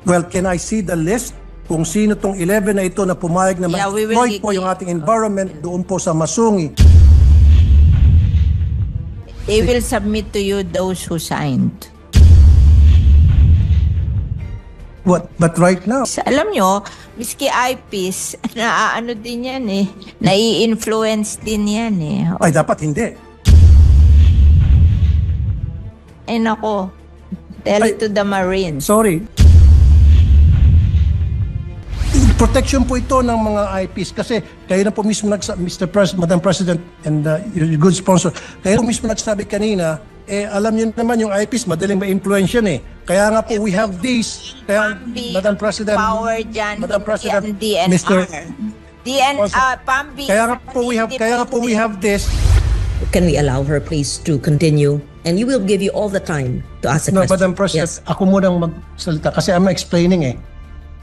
Well, can I see the list kung sino tong 11 na ito na pumayag na Yeah, we will ma-exploit po yung ating environment doon po sa Masungi? They will submit to you those who signed. What? But right now, Alam nyo, miski eyepiece, ano din yan eh. Nai-influence din yan eh. ay dapat hindi. Eh nako, tell it to the Marines. Sorry. Protection po ito ng mga IPs kasi kayo na po mismo Madam President and your good sponsor, kayo po mismo nagsabi kanina, alam niyo naman yung IPs madaling ma-influence yan eh. Kaya nga po we have this, kaya Madam President, Power dyan, Madam President, DNR. Mr. Pambi, Kaya nga po we have this. Can we allow her please to continue? And you will give you all the time to ask a No, question. Madam President, Yes. ako munang magsalita kasi I'm explaining eh.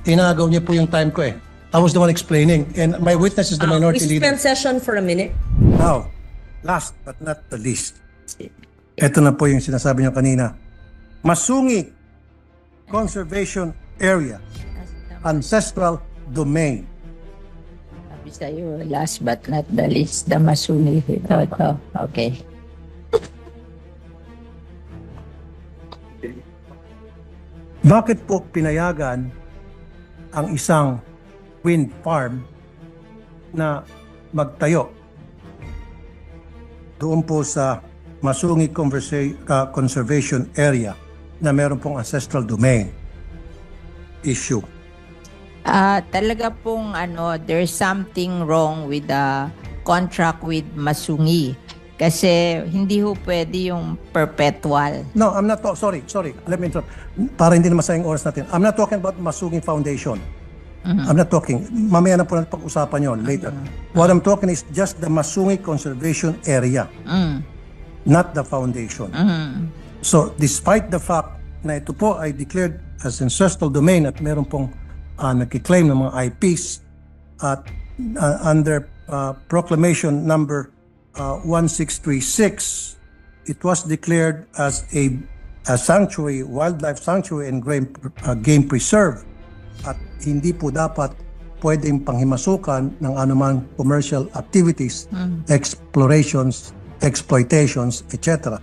Inagaw niyo po yung time ko eh. I was the one explaining and my witness is the We minority leader. suspend session for a minute. Now, last but not the least, ito na po yung sinasabi niyo kanina. Masungi Conservation Area, Ancestral Domain. Sabi sa'yo, last but not the least, the Masungi. Ito. Okay. Bakit po pinayagan ang isang wind farm na magtayo doon po sa Masungi Conservation Area na meron pong ancestral domain issue? Talaga pong there's something wrong with the contract with Masungi. Kasi hindi ho pwede yung perpetual. No, I'm not sorry. Let me interrupt. Para hindi na masayang oras natin. I'm not talking about Masungi Foundation. I'm not talking. Mamaya na po natin pag-usapan yon later. What I'm talking is just the Masungi Conservation Area. Not the foundation. So, despite the fact na ito po ay declared as ancestral domain at meron pong nagkiklaim ng mga IPs at under proclamation number 1636, it was declared as a sanctuary, wildlife sanctuary and game preserve at hindi po dapat pwedeng panghimasukan ng anumang commercial activities, explorations, exploitations, etc.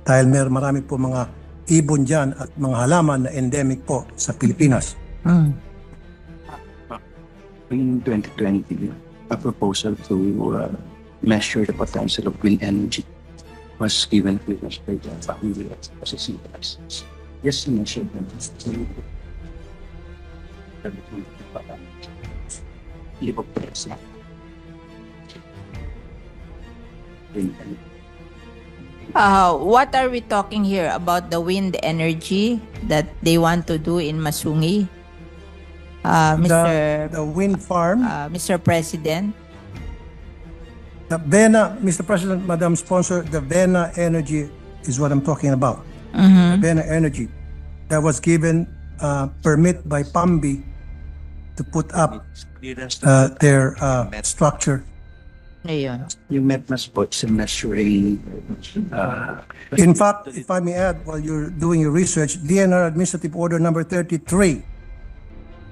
Dahil marami po mga ibon dyan at mga halaman na endemic po sa Pilipinas. In 2020, a proposal to measure the potential of wind energy was given to us by the family as a CPS. Yes, to measure them. What are we talking here about the wind energy that they want to do in Masungi? The wind farm, Mr. President? the Vena, Mr. President, Madam Sponsor, the Vena Energy is what I'm talking about. The Vena Energy that was given permit by PAMBI to put up their structure. Ayun. Yung METMAS po is measuring In fact, if I may add, while you're doing your research, DNR Administrative Order number 33,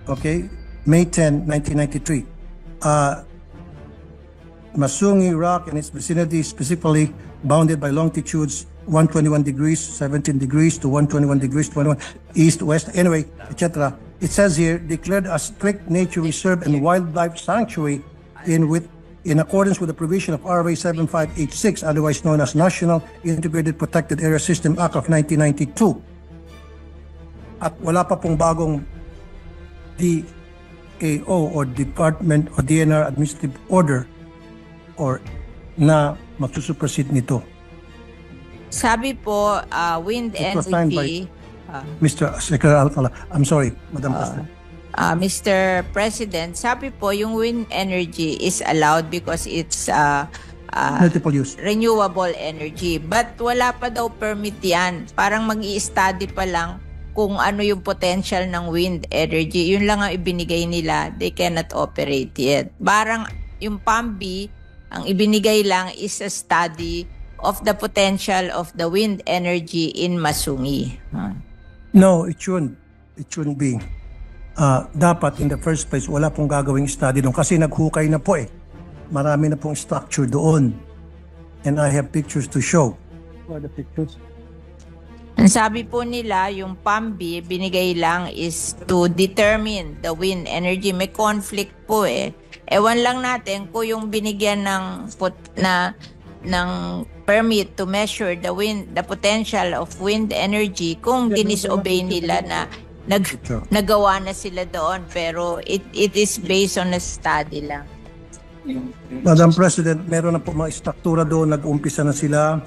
okay, May 10, 1993, Masungi Rock and its vicinity specifically bounded by longitudes 121 degrees, 17 degrees to 121 degrees, 21 east, west, anyway, etc. It says here, declared a strict nature reserve and wildlife sanctuary in accordance with the provision of RA 7586, otherwise known as National Integrated Protected Area System Act of 1992. At wala pa pong bagong DAO or Department or DNR Administrative Order or na magsusuproceed nito. Sabi po, wind It was signed energy... Mr. Secretary Alcala. I'm sorry, Madam President. Mr. President, sabi po yung wind energy is allowed because it's Multiple use. renewable energy. But wala pa daw permit yan. Parang mag-i-study pa lang kung ano yung potential ng wind energy. Yun lang ang ibinigay nila. They cannot operate yet. Parang yung PAMBI, ang ibinigay lang is a study of the potential of the wind energy in Masungi. No, it shouldn't. It shouldn't be. dapat in the first place wala pong gagawing study doon kasi naghukay na po eh. Marami na pong structure doon. And I have pictures to show. What are the pictures? Ang sabi po nila, yung PAMB, binigay lang is to determine the wind energy. May conflict po eh. Ewan lang natin kung yung binigyan ng permit to measure the potential of wind energy, kung dinisobey nila na nagawa na sila doon. Pero it is based on a study lang. Madam President, meron na po mga struktura doon. Nag-umpisa na sila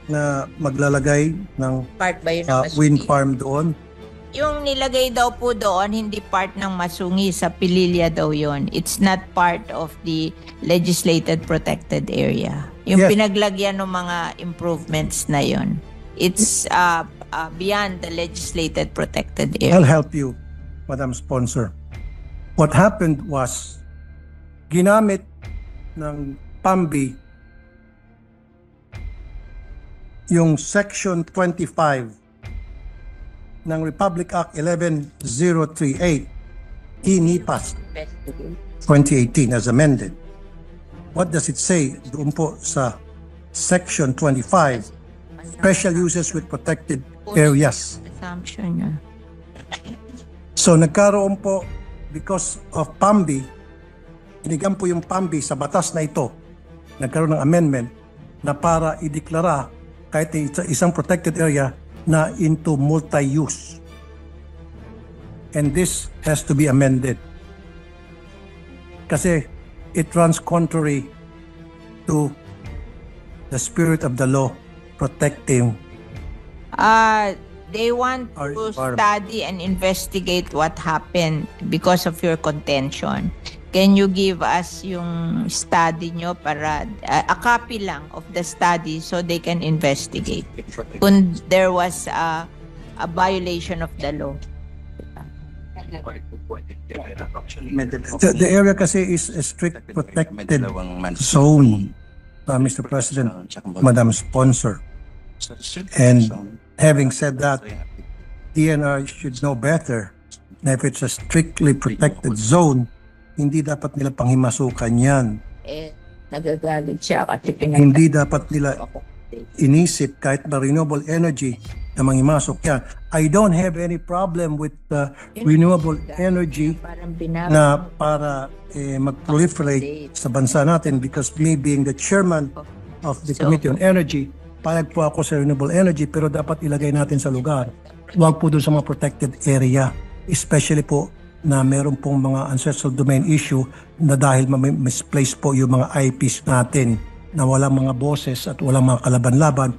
na maglalagay ng Part ba yun ng Masungi? wind farm doon. Yung nilagay daw po doon, hindi part ng Masungi, sa Pililya daw yon. It's not part of the legislated protected area. Yung Yes. pinaglagyan ng mga improvements na yon, it's beyond the legislated protected I'll area. help you, Madam Sponsor. What happened was, ginamit ng PAMBI yung Section 25 ng Republic Act 11038, INIPAS 2018 as amended. What does it say doon po sa Section 25? Special uses with protected areas. Assumption niya. So nagkaroon po, because of PAMBI, inigam po yung PAMBI sa batas na ito, nagkaroon ng amendment na para ideklara kahit isang protected area na into multi-use. And this has to be amended. Kasi it runs contrary to the spirit of the law protecting. They want Our to environment. study and investigate what happened because of your contention. Can you give us yung study nyo para a copy lang of the study so they can investigate kung there was a violation of the law? The area kasi is a strict protected zone, Mr. President, Madam Sponsor. And having said that, DNR should know better na if it's a strictly protected zone, hindi dapat nila panghimasukan yan. Nagagalit siya kasi Hindi dapat nila inisip kahit na renewable energy na manghimasok yan. I don't have any problem with renewable energy na para mag-proliferate sa bansa natin, because me being the chairman of the Committee on Energy, payag po ako sa renewable energy, pero dapat ilagay natin sa lugar. Huwag po doon sa mga protected area, especially po na meron pong mga ancestral domain issue na dahil misplaced po yung mga IPs natin na walang mga boses at walang mga kalaban-laban,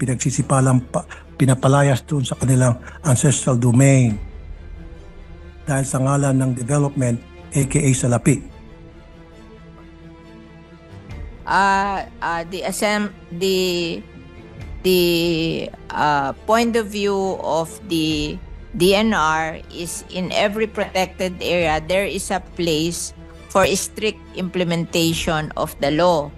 pinapalayas doon sa kanilang ancestral domain dahil sa ngalan ng development, aka salapi. The point of view of the DNR is in every protected area there is a place for strict implementation of the law.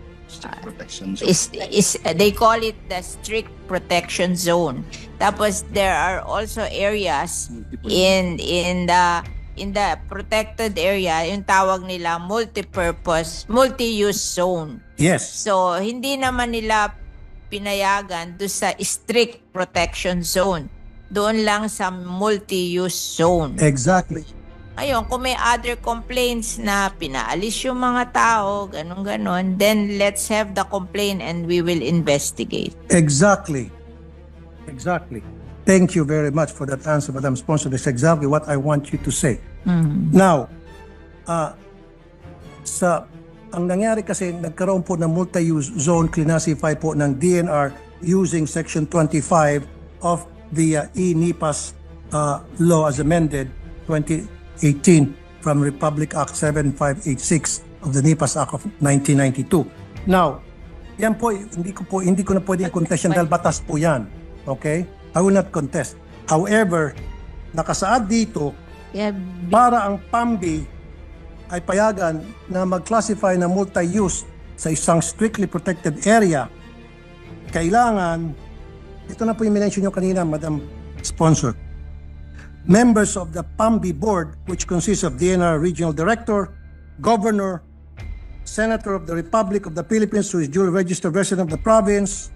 They call it the strict protection zone. Tapos there are also areas in the protected area, yung tawag nila multi-purpose, multi-use zone. Yes. So hindi naman nila pinayagan do sa strict protection zone. Doon lang sa multi-use zone. Exactly. Ayun, kung may other complaints na pinaalis yung mga tao, ganun-ganon, then let's have the complaint and we will investigate. Exactly. Exactly. Thank you very much for that answer, Madam Sponsor. That's exactly what I want you to say. Now, ang nangyari kasi, nagkaroon po ng multi-use zone, classify po ng DNR using Section 25 of the e-NIPAS law as amended 2018 from Republic Act 7586 of the NIPAS Act of 1992. Now, yan po, hindi ko na pwedeng contest yan dahil batas po yan. Okay? I will not contest. However, nakasaad dito, para ang PAMBI ay payagan na mag-classify na multi-use sa isang strictly protected area, kailangan, ito na po yung minention nyo kanina, Madam Sponsor, members of the PAMBI board, which consists of DNR Regional Director, Governor, Senator of the Republic of the Philippines who is duly registered resident of the province,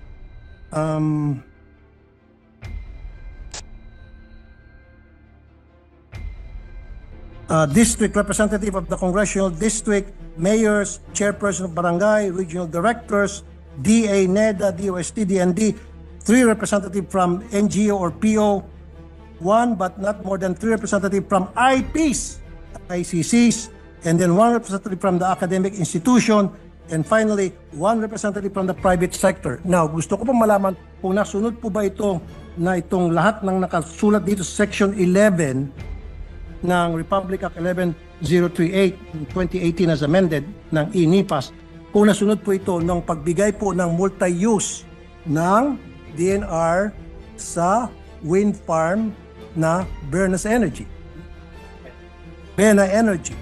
district representative of the congressional district, mayors, chairperson of barangay, regional directors, DA, NEDA, DOST, DND, 3 representative from NGO or PO, 1 but not more than 3 representative from IPs, ICCs, and then 1 representative from the academic institution, and finally, 1 representative from the private sector. Now, gusto ko pa malaman kung nasunod po ba ito na itong lahat ng nakasulat dito sa Section 11 ng Republic Act 11038 2018 as amended ng INIPAS, kung nasunod po ito ng pagbigay po ng multi-use ng DNR sa wind farm na Bernas Energy. Bena Energy.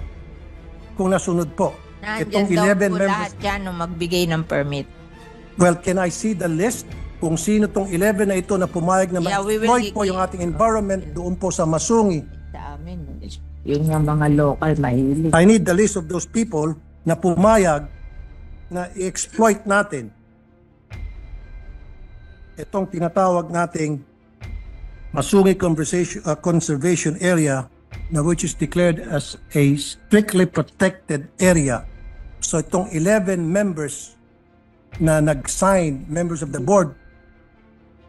Kung nasunod po. Nandyan daw po lahat dyan nung magbigay ng permit. Well, can I see the list kung sino tong 11 na ito na pumayag na ma-exploit po yung ating environment doon po sa Masungi? Sa amin, yun yung mga local mahilig. I need the list of those people na pumayag na i-exploit natin itong tinatawag nating Masungi Conservation Area na which is declared as a strictly protected area. So itong 11 members na nag-sign, members of the board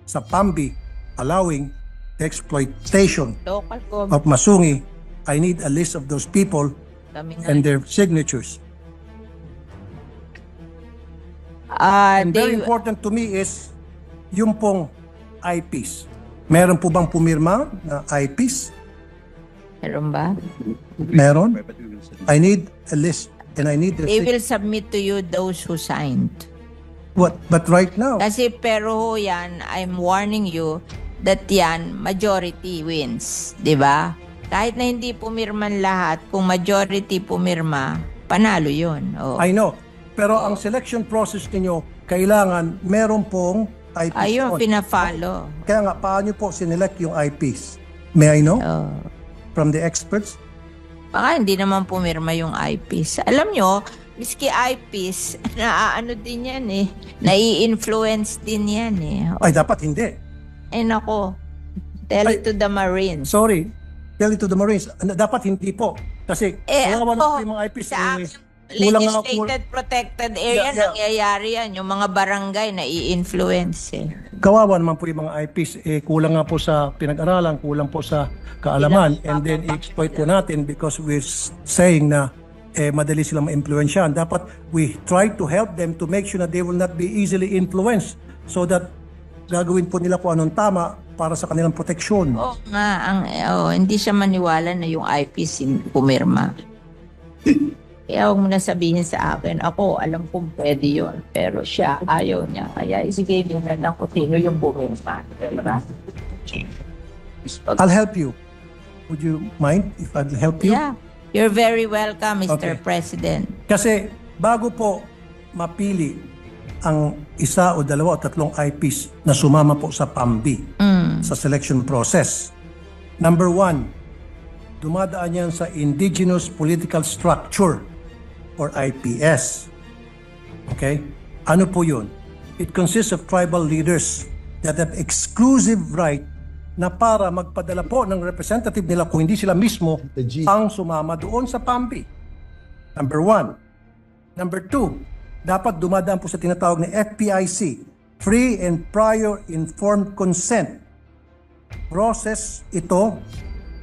sa PAMBI allowing the exploitation of Masungi, I need a list of those people and their signatures. And very important to me is yung pong IPs. Meron po bang pumirma na IPs? Meron ba? Meron. I need a list and I need the They will submit to you those who signed. What? But right now, Kasi pero yan, I'm warning you that yan, majority wins. Diba? Kahit na hindi pumirman lahat, kung majority pumirma, panalo yun. Oh. I know. Pero ang selection process niyo kailangan meron pong IPs. Ayun, on. pina-follow. Kaya nga, paano po sinelect yung IPs? May I know? Oh. From the experts? Baka hindi naman pumirma yung eyepiece. Alam nyo, miski eyepiece, naaano din yan eh. Nai-influence din yan eh. Ay, dapat hindi. Ay nako, tell it to the Marines. Sorry. Tell it to the Marines. Dapat hindi po. Kasi, kawawa na po yung mga IPs. Sa legislated protected area, nangyayari yan. Yung mga barangay nai-influence eh. Kawawa naman po yung mga IPs. Kulang nga po sa pinag-aralan, kulang po sa kaalaman, and then i-exploit po natin because we're saying na madali silang ma-influensyahan. Dapat we try to help them to make sure that they will not be easily influenced so that gagawin po nila kung anong tama para sa kanilang proteksyon. Oo nga, hindi siya maniwala na yung IPs pumirma. Kaya huwag mo na sabihin sa akin, ako alam kong pwede yun, pero siya ayaw niya. Kaya isigay niyo na lang kung sino yung pumirma. Diba? I'll help you. Would you mind if I'll help you? Yeah. You're very welcome, Mr. Okay. President. Kasi bago po mapili ang isa o dalawa o tatlong IPs na sumama po sa PAMBI sa selection process, number 1, dumadaan yan sa Indigenous Political Structure or IPS. Okay? Ano po yun? It consists of tribal leaders that have exclusive right na para magpadala po ng representative nila kung hindi sila mismo ang sumama doon sa PAMBI. Number 1. Number 2, dapat dumadaan po sa tinatawag na FPIC, Free and Prior Informed Consent. Process ito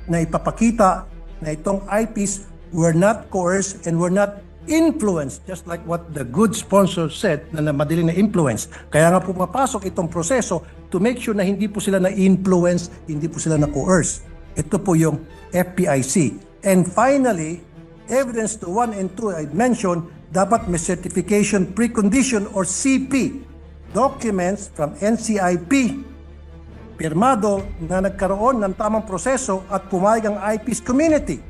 na ipapakita na itong IPs were not coerced and were not influenced, just like what the good sponsor said na madali na influence. Kaya nga po mapasok itong proseso to make sure na hindi po sila na-influence, hindi po sila na-coerce. Ito po yung FPIC. And finally, evidence to 1 and 2 I mentioned, dapat may certification precondition or CP documents from NCIP pirmado na nagkaroon ng tamang proseso at pumayag ang IPs community.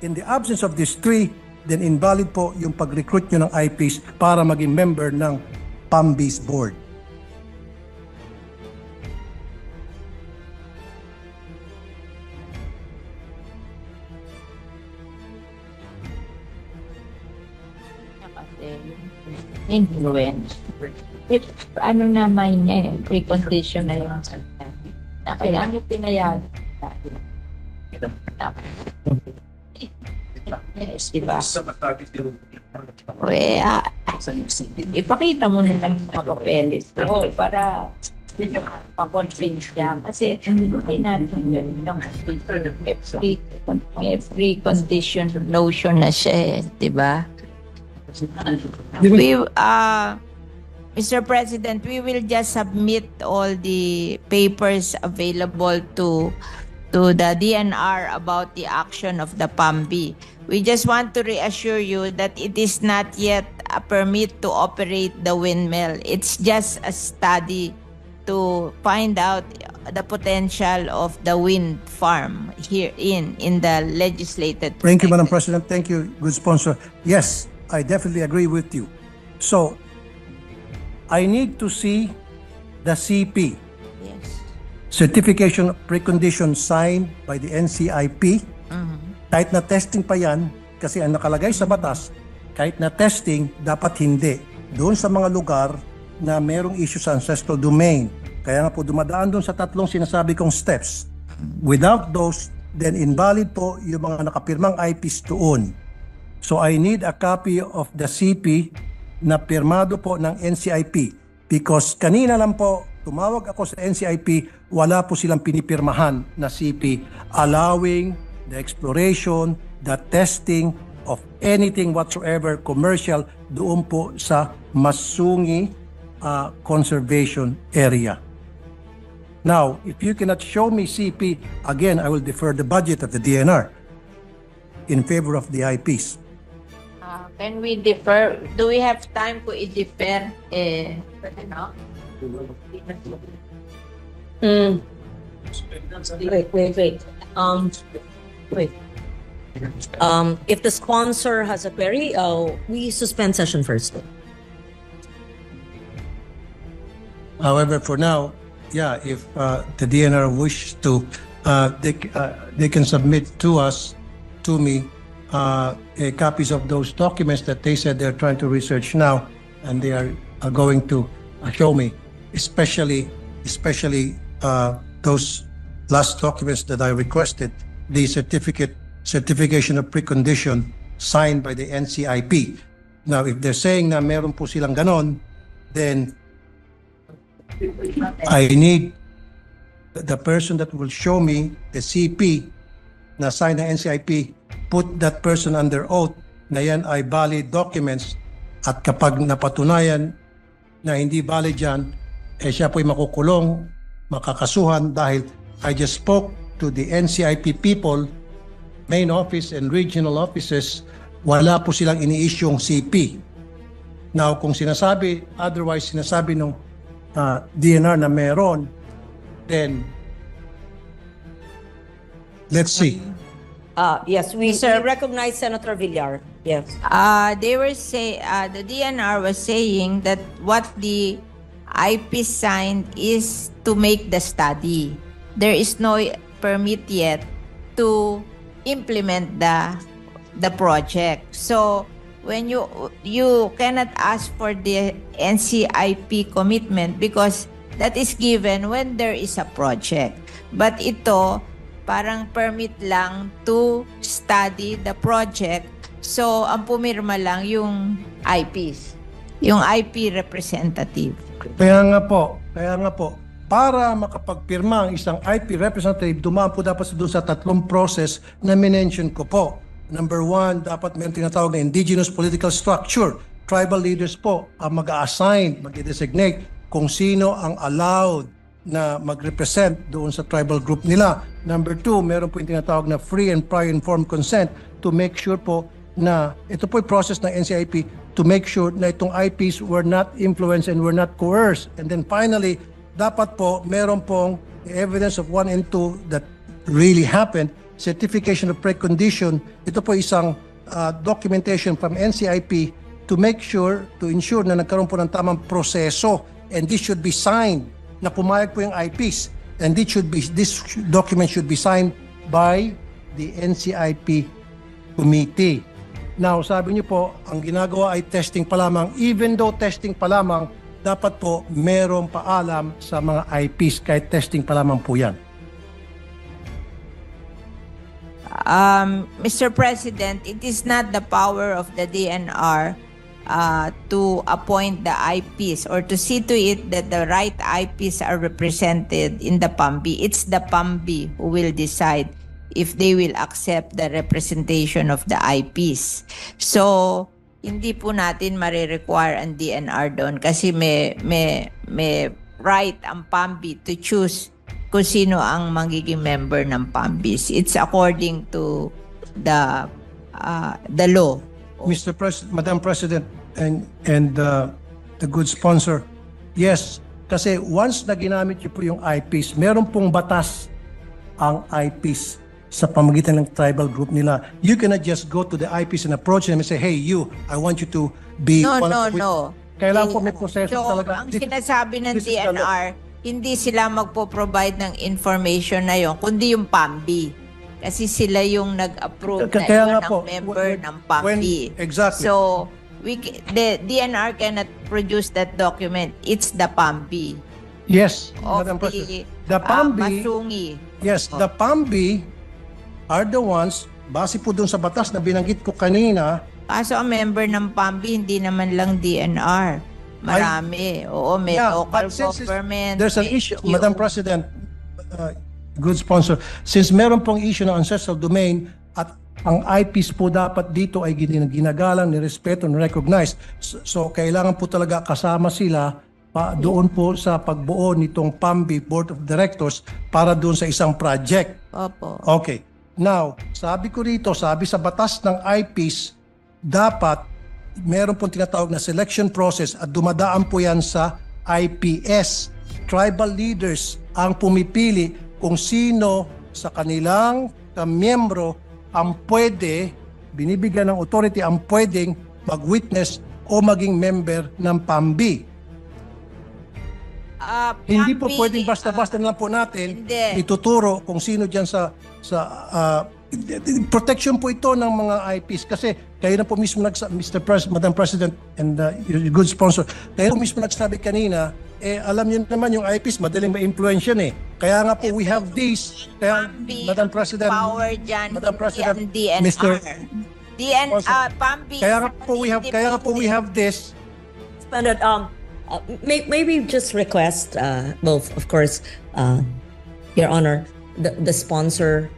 In the absence of these 3, then invalid po yung pag-recruit nyo ng IPs para maging member ng PAMBI's board. influence. If, ano naman niya precondition na yung na kaya ano pinayag yes, diba? Ipakita mo na lang mga papeles para pa-convince siya. Kasi hindi natin yun yung every condition notion na siya diba? Mr. President, we will just submit all the papers available to the DNR about the action of the PAMB. We just want to reassure you that it is not yet a permit to operate the windmill. It's just a study to find out the potential of the wind farm here in the legislated. Thank you, Madam President. Thank you, good sponsor. Yes, I definitely agree with you. So, I need to see the CP, Yes. Certification of Precondition signed by the NCIP. Kahit na testing pa yan, kasi ang nakalagay sa batas, kahit na testing, dapat hindi. Doon sa mga lugar na merong issue sa ancestral domain. Kaya nga po dumadaan doon sa tatlong sinasabi kong steps. Without those, then invalid po yung mga nakapirmang IPs doon. So I need a copy of the CP na pirmado po ng NCIP because kanina lang po tumawag ako sa NCIP, wala po silang pinipirmahan na CP allowing the exploration, the testing of anything whatsoever commercial doon po sa Masungi Conservation Area. Now, if you cannot show me CP, again, I will defer the budget of the DNR in favor of the IPs. Can we defer? Do we have time to i-defer? Ano? Wait. If the sponsor has a query, we suspend session first. However, for now, yeah, if the DNR wish to, they can submit to us, to me, copies of those documents that they said they're trying to research now, and they are going to show me, especially those last documents that I requested, the certification of precondition signed by the NCIP. Now, if they're saying na meron po silang ganon, then I need the person that will show me the CP na sign ng NCIP, put that person under oath na yan ay valid documents, at kapag napatunayan na hindi valid yan, siya po'y makukulong, makakasuhan dahil I just spoke to the NCIP people, main office and regional offices, wala po silang ini-issue'ng CP. Now, kung sinasabi, otherwise sinasabi ng DNR na meron, then let's see. Yes, we recognize Senator Villar. Yes. They were the DNR was saying that what the IP signed is to make the study. There is no permit yet to implement the project. So when you cannot ask for the NCIP commitment because that is given when there is a project. But ito parang permit lang to study the project. So, ang pumirma lang yung IPs, yung IP representative. Kaya nga po, para makapagpirma ang isang IP representative, dumaan po dapat doon sa tatlong process na minention ko po. Number one, dapat may tinatawag na indigenous political structure. Tribal leaders po ang mag-assign, mag-designate kung sino ang allowed na mag-represent doon sa tribal group nila. Number two, meron po yung tinatawag na free and prior informed consent to make sure po na ito po yung process ng NCIP to make sure na itong IPs were not influenced and were not coerced. And then finally, dapat po meron pong evidence of 1 and 2 that really happened. Certification of precondition, ito po isang documentation from NCIP to make sure, to ensure na nagkaroon po ng tamang proseso, and this should be signed na pumayag po yung IPs, and this document should be signed by the NCIP committee. Now, sabi niyo po, ang ginagawa ay testing pa lamang. Even though testing pa lamang, dapat po merong paalam sa mga IPs kahit testing pa lamang po yan. Mr. President, it is not the power of the DNR to appoint the IPs or to see to it that the right IPs are represented in the PAMBI. It's the PAMBI who will decide if they will accept the representation of the IPs. So, hindi po natin marirequire ang DNR doon kasi may right ang PAMBI to choose kung sino ang magiging member ng PAMBIs. It's according to the law. Madam President and the good sponsor, yes, kasi once na ginamit niyo po yung IPs, meron pong batas ang IPs sa pamagitan ng tribal group nila. You cannot just go to the IPs and approach them and say, hey, you, I want you to be... No. Kailangan po may proseso So, talaga. ang sinasabi ng this is the law. DNR, hindi sila magpo-provide ng information na yon, kundi yung PAMBI. Kasi sila yung nag-approve na Kaya yun nga ang po, member ng PAMBI. Exactly. So, the DNR cannot produce that document. It's the PAMBI. Yes, Of Madam President. the The PAMBI, Masungi. yes, the PAMBI are the ones, base po dun sa batas na binanggit ko kanina, Kaso ang member ng PAMBI, hindi naman lang DNR. Marami. Oo, may local but since government. there's an may issue, NGO. Madam President, good sponsor, since meron pong issue ng ancestral domain at ang IPs po dapat dito ay ginagalang, nirespeto, nirecognize. So kailangan po talaga kasama sila doon po sa pagbuo nitong PAMBI Board of Directors para doon sa isang project. Opo. Okay. Now, sabi ko rito, sabi sa batas ng IPs, dapat meron pong tinatawag na selection process at dumadaan po yan sa IPS. Tribal leaders ang pumipili kung sino sa kanilang miyembro ang pwede, binibigyan ng authority ang pwedeng mag-witness o maging member ng PAMBI. Hindi po PAMBI, pwedeng basta-basta na lang po natin hindi. ituturo kung sino dyan sa protection po ito ng mga IPs kasi kayo na po mismo Madam President and your good sponsor, kayo po mismo nagsabi kanina, alam niyo naman yung IPs madaling ma-influence yan Kaya nga po we have this, kaya PAMBI, Madam President, power dyan, Madam President, DNR. Mr. PAMBI. Kaya nga po we have this. Standard, maybe just request, well, of course, Your Honor, the sponsor,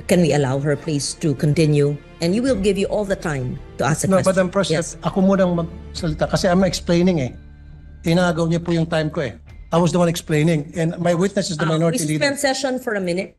can we allow her please to continue? And you will give you all the time to ask a No, question. Madam President, Yes. ako munang magsalita kasi I'm explaining Inagaw niya po yung time ko I was the one explaining and my witness is the minority We leader. suspend session for a minute.